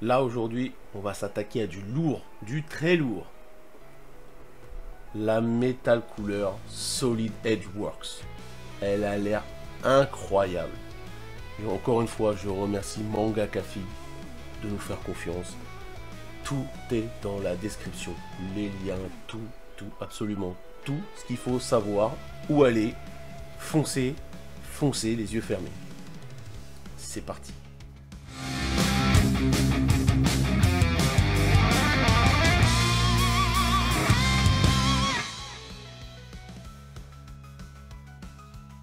Là aujourd'hui, on va s'attaquer à du lourd, du très lourd. La Metal Cooler Solid Edge Works. Elle a l'air incroyable. Et encore une fois, je remercie Manga Cafe de nous faire confiance. Tout est dans la description. Les liens, tout, absolument tout ce qu'il faut savoir, où aller, foncez, foncez les yeux fermés. C'est parti.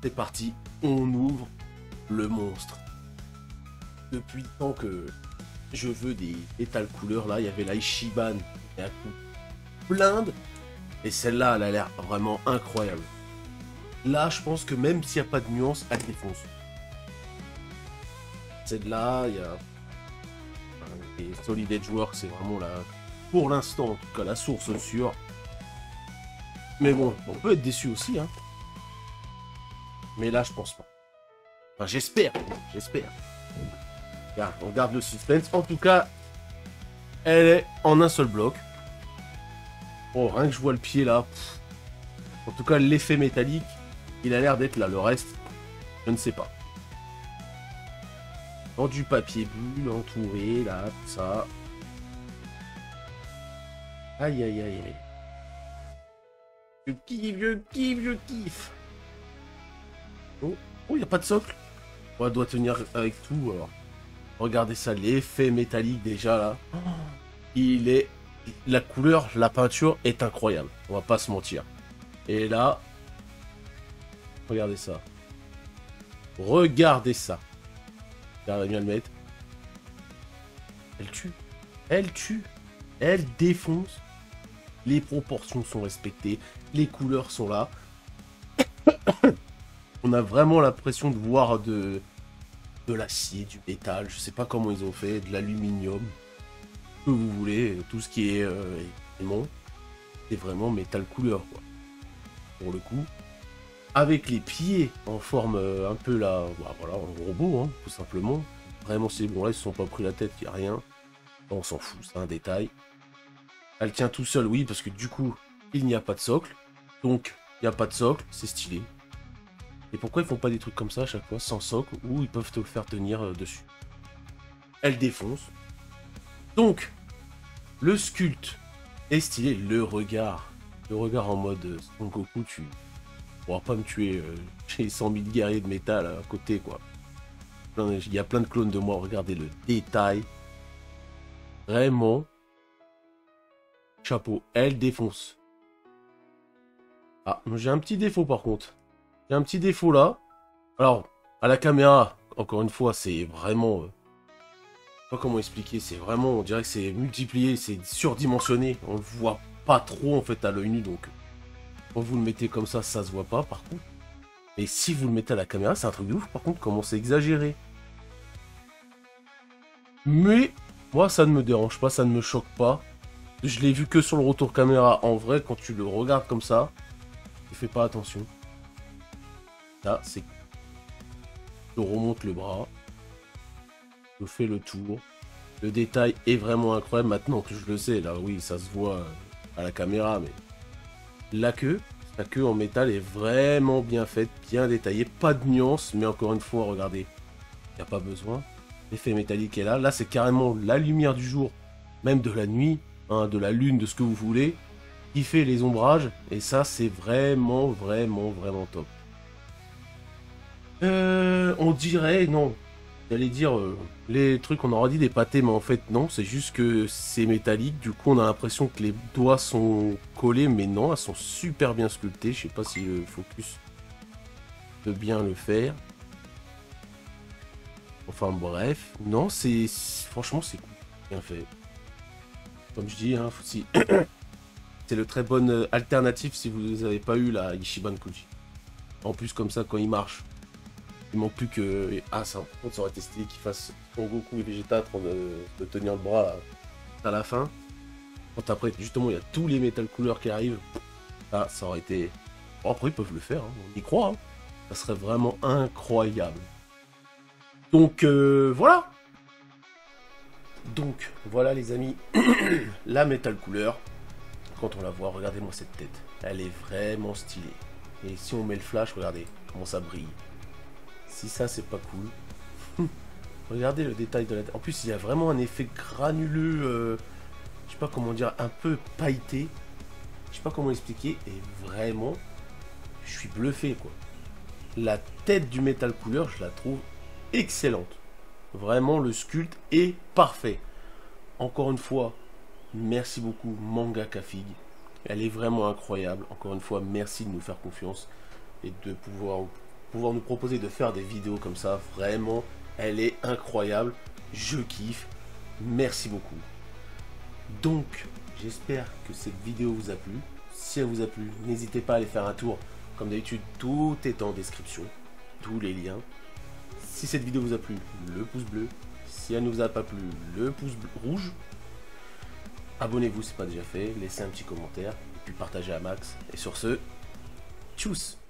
C'est parti, on ouvre le monstre. Depuis le temps que je veux des Metal Coolers, là, il y avait la Ichiban et un coup blinde. Et celle-là, elle a l'air vraiment incroyable. Là, je pense que même s'il n'y a pas de nuance, elle défonce. Celle-là, il y a... Et Solid Edge Works, c'est vraiment là, pour l'instant, en tout cas, la source sûre. Mais bon, on peut être déçu aussi, hein. Mais là, je pense pas. Enfin, j'espère. Regarde, on garde le suspense. En tout cas, elle est en un seul bloc. Oh, rien que je vois le pied là. En tout cas, l'effet métallique, il a l'air d'être là. Le reste, je ne sais pas. Dans du papier bulle, entouré, là, tout ça. Aïe, aïe, aïe, aïe. Je kiffe. Oh, il n'y a pas de socle. On doit tenir avec tout, alors. Regardez ça, l'effet métallique déjà, là. Il est... La couleur, la peinture est incroyable. On va pas se mentir. Et là... Regardez ça. Regardez ça. J'arrive bien à le mettre. Elle tue. Elle tue. Elle défonce. Les proportions sont respectées. Les couleurs sont là. On a vraiment l'impression de voir de l'acier, du métal. Je sais pas comment ils ont fait. De l'aluminium. Que vous voulez. Tout ce qui est aimant. C'est vraiment Metal Cooler, quoi. Pour le coup. Avec les pieds en forme un peu là, bah voilà, en robot, hein, tout simplement. Vraiment, c'est bon, là, ils se sont pas pris la tête, il n'y a rien. On s'en fout, c'est un détail. Elle tient tout seul, oui, parce que du coup, il n'y a pas de socle. Donc, il n'y a pas de socle, c'est stylé. Et pourquoi ils font pas des trucs comme ça à chaque fois, sans socle, où ils peuvent te le faire tenir dessus? Elle défonce. Donc, le sculpte est stylé, le regard. Le regard en mode Son Goku, tu pourras pas me tuer, j'ai 100 000 guerriers de métal à côté, quoi. Il y a plein de clones de moi, regardez le détail. Vraiment. Chapeau, elle défonce. Ah, j'ai un petit défaut par contre. J'ai un petit défaut là. Alors, à la caméra, encore une fois, c'est vraiment... je sais pas comment expliquer, c'est vraiment, on dirait que c'est multiplié, c'est surdimensionné. On le voit pas trop en fait à l'œil nu, donc... Quand vous le mettez comme ça se voit pas par contre. Mais si vous le mettez à la caméra, c'est un truc de ouf. Par contre, comment c'est exagéré. Mais moi, ça ne me dérange pas, ça ne me choque pas. Je l'ai vu que sur le retour caméra. En vrai, quand tu le regardes comme ça, tu fais pas attention. Là, c'est... Je remonte le bras. Je fais le tour. Le détail est vraiment incroyable. Maintenant que je le sais, là, oui, ça se voit à la caméra, mais... La queue en métal est vraiment bien faite, bien détaillée, pas de nuance, mais encore une fois, regardez, il n'y a pas besoin. L'effet métallique est là. Là, c'est carrément la lumière du jour, même de la nuit, hein, de la lune, de ce que vous voulez, qui fait les ombrages, et ça, c'est vraiment, vraiment top. On dirait, non, j'allais dire, les trucs, on aurait dit des pâtés, mais en fait, non, c'est juste que c'est métallique, du coup, on a l'impression que les doigts sont collés, mais non, elles sont super bien sculptées, je sais pas si le focus peut bien le faire. Enfin, bref, non, c'est... Franchement, c'est bien fait. Comme je dis, hein, si... c'est le très bonne alternative si vous n'avez pas eu la Ichiban Koji. En plus, comme ça, quand il marche, il manque plus que... Ah, ça, ça aurait été stylé qu'il fasse Son Goku et Vegeta en train de tenir le bras là, à la fin. Quand après, justement, il y a tous les Metal Coolers qui arrivent. Ah, ça aurait été... Bon, après, ils peuvent le faire, hein, on y croit. Hein. Ça serait vraiment incroyable. Donc, voilà. Donc, voilà les amis, la Metal Cooler. Quand on la voit, regardez-moi cette tête. Elle est vraiment stylée. Et si on met le flash, regardez comment ça brille. Si ça, c'est pas cool. Regardez le détail de la tête. En plus, il y a vraiment un effet granuleux, je sais pas comment dire, un peu pailleté. Je sais pas comment expliquer. Et vraiment, je suis bluffé, quoi. La tête du Metal Cooler, je la trouve excellente. Vraiment, le sculpte est parfait. Encore une fois, merci beaucoup Mangaka Fig. Elle est vraiment incroyable. Encore une fois, merci de nous faire confiance et de pouvoir nous proposer de faire des vidéos comme ça. Vraiment, elle est incroyable. Je kiffe. Merci beaucoup. Donc, j'espère que cette vidéo vous a plu. Si elle vous a plu, n'hésitez pas à aller faire un tour. Comme d'habitude, tout est en description. Tous les liens. Si cette vidéo vous a plu, le pouce bleu. Si elle ne vous a pas plu, le pouce rouge. Abonnez-vous si ce n'est pas déjà fait. Laissez un petit commentaire. Et puis partagez à max. Et sur ce, tchuss!